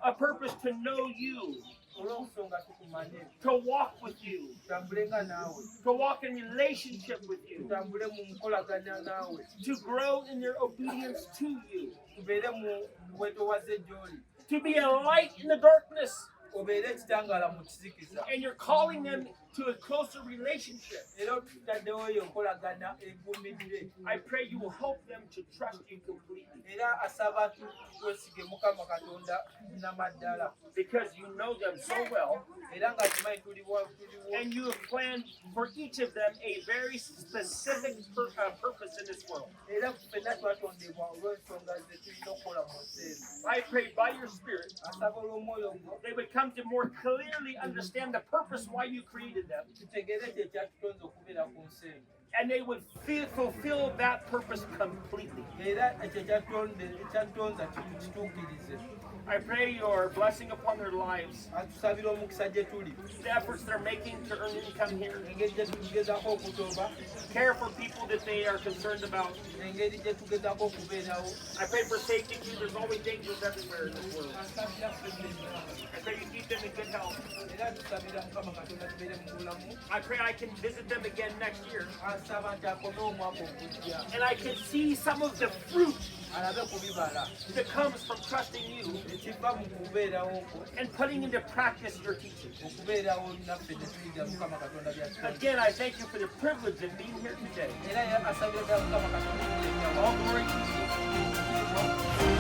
A purpose to know you, to walk with you, to walk in relationship with you, to grow in their obedience to you, to be a light in the darkness. And you're calling them to a closer relationship. I pray you will help them to trust you completely. Because you know them so well. And you have planned for each of them a very specific purpose in this world. I pray by your Spirit they would come to more clearly understand the purpose why you created them. And they would fulfill that purpose completely. I pray your blessing upon their lives. The efforts they're making to earn income here. Care for people that they are concerned about. I pray for safety too. There's always dangers everywhere in this world. I pray you keep them in good health. I pray I can visit them again next year. And I can see some of the fruit that comes from trusting you and putting into practice your teaching. Again, I thank you for the privilege of being here today. All glory to you.